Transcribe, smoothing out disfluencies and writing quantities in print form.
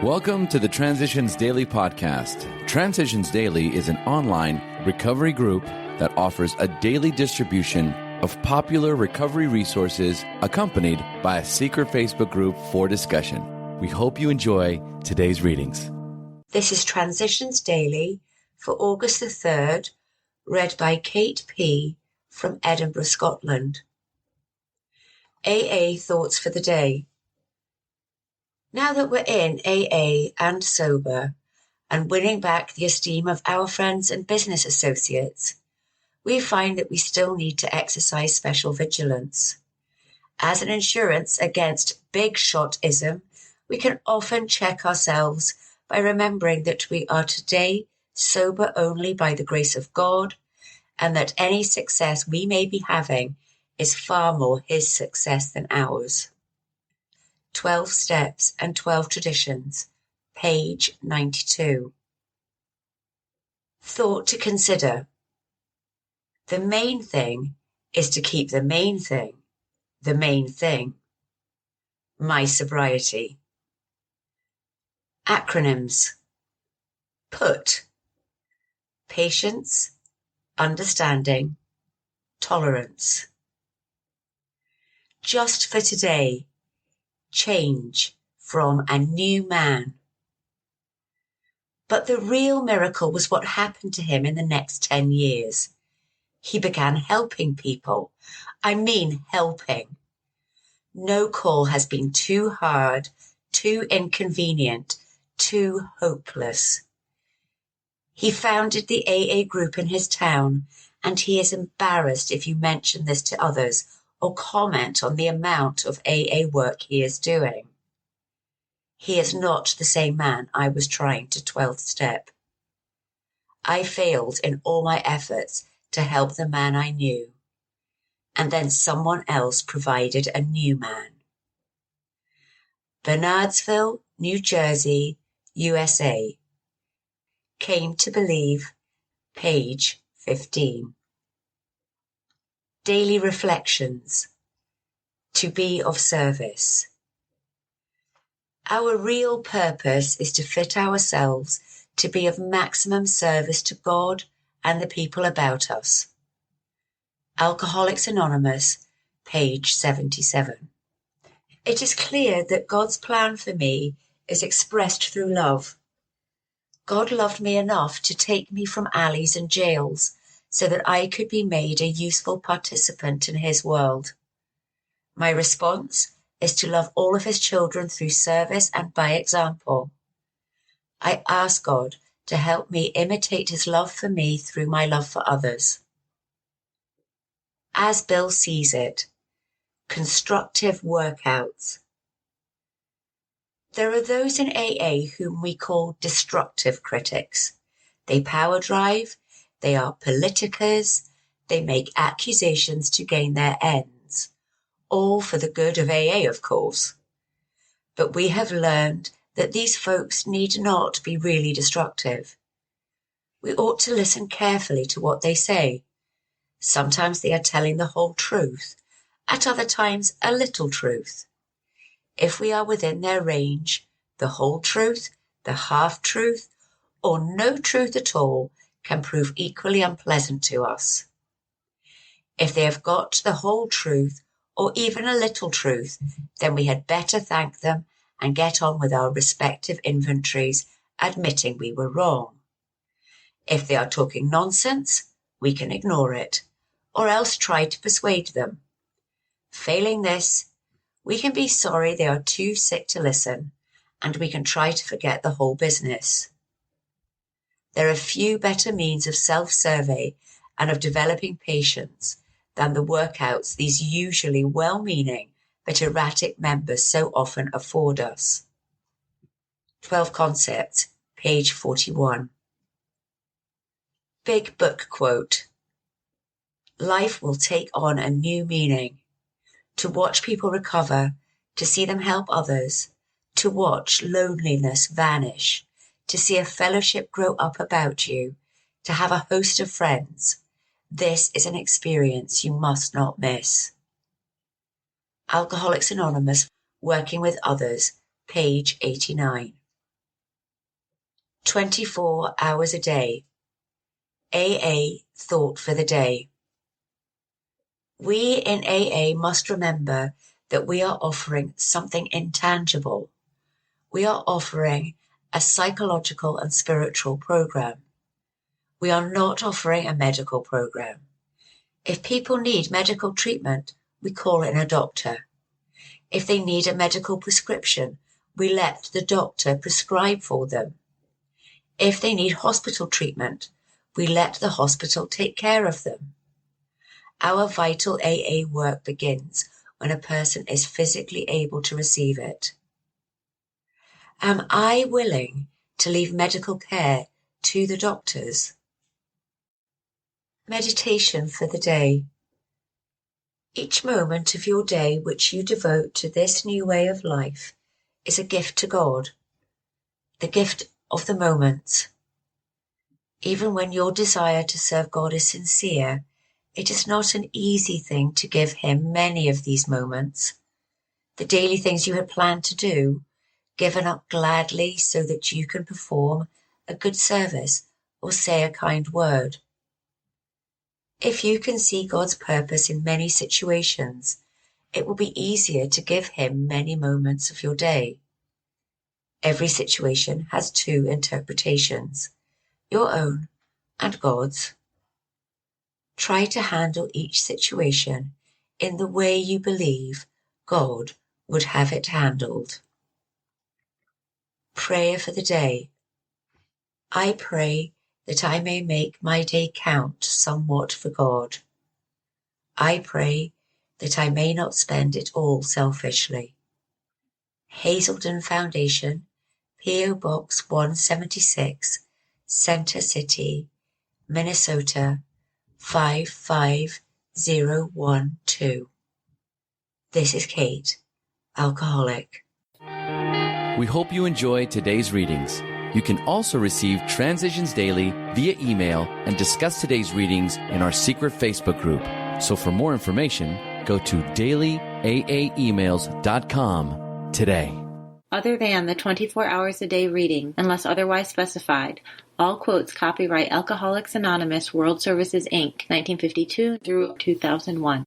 Welcome to the Transitions Daily podcast. Transitions Daily is an online recovery group that offers a daily distribution of popular recovery resources accompanied by a secret Facebook group for discussion. We hope you enjoy today's readings. This is Transitions Daily for August the 3rd, read by Kate P. from Edinburgh, Scotland. AA Thoughts for the Day. Now that we're in AA and sober and winning back the esteem of our friends and business associates, we find that we still need to exercise special vigilance. As an insurance against big shotism, we can often check ourselves by remembering that we are today sober only by the grace of God, and that any success we may be having is far more His success than ours. 12 Steps and 12 Traditions, page 92. Thought to consider. The main thing is to keep the main thing the main thing. My sobriety. Acronyms. PUT. Patience, understanding, tolerance. Just for today. Change from a new man. But the real miracle was what happened to him in the next 10 years. He began helping people. I mean helping. No call has been too hard, too inconvenient, too hopeless. He founded the AA group in his town, and he is embarrassed if you mention this to others or comment on the amount of AA work he is doing. He is not the same man I was trying to 12th step. I failed in all my efforts to help the man I knew, and then someone else provided a new man. Bernardsville, New Jersey, USA. Came to believe, page 15. Daily reflections. To be of service. Our real purpose is to fit ourselves to be of maximum service to God and the people about us. Alcoholics Anonymous, page 77. It is clear that God's plan for me is expressed through love. God loved me enough to take me from alleys and jails so that I could be made a useful participant in His world. My response is to love all of His children through service and by example. I ask God to help me imitate His love for me through my love for others. As Bill sees it, constructive workouts. There are those in AA whom we call destructive critics. They power drive, they are politicers, they make accusations to gain their ends, all for the good of AA, of course. But we have learned that these folks need not be really destructive. We ought to listen carefully to what they say. Sometimes they are telling the whole truth, at other times a little truth. If we are within their range, the whole truth, the half-truth, or no truth at all can prove equally unpleasant to us. If they have got the whole truth, or even a little truth, then we had better thank them and get on with our respective inventories, admitting we were wrong. If they are talking nonsense, we can ignore it, or else try to persuade them. Failing this, we can be sorry they are too sick to listen, and we can try to forget the whole business. There are few better means of self-survey and of developing patience than the workouts these usually well-meaning but erratic members so often afford us. 12 Concepts, page 41. Big Book Quote. Life will take on a new meaning. To watch people recover, to see them help others, to watch loneliness vanish, to see a fellowship grow up about you, to have a host of friends. This is an experience you must not miss. Alcoholics Anonymous, Working with Others, page 89. 24 hours a day. AA thought for the day. We in AA must remember that we are offering something intangible. We are offering a psychological and spiritual program. We are not offering a medical program. If people need medical treatment, we call in a doctor. If they need a medical prescription, we let the doctor prescribe for them. If they need hospital treatment, we let the hospital take care of them. Our vital AA work begins when a person is physically able to receive it. Am I willing to leave medical care to the doctors? Meditation for the day. Each moment of your day which you devote to this new way of life is a gift to God, the gift of the moment. Even when your desire to serve God is sincere, it is not an easy thing to give Him many of these moments. The daily things you had planned to do, given up gladly so that you can perform a good service or say a kind word. If you can see God's purpose in many situations, it will be easier to give Him many moments of your day. Every situation has two interpretations, your own and God's. Try to handle each situation in the way you believe God would have it handled. Prayer for the day. I pray that I may make my day count somewhat for God. I pray that I may not spend it all selfishly. Hazelden Foundation, P.O. Box 176, Center City, Minnesota 55012. This is Kate, alcoholic. We hope you enjoyed today's readings. You can also receive Transitions Daily via email and discuss today's readings in our secret Facebook group. So for more information, go to dailyaaemails.com today. Other than the 24 hours a day reading, unless otherwise specified, all quotes copyright Alcoholics Anonymous World Services, Inc., 1952 through 2001.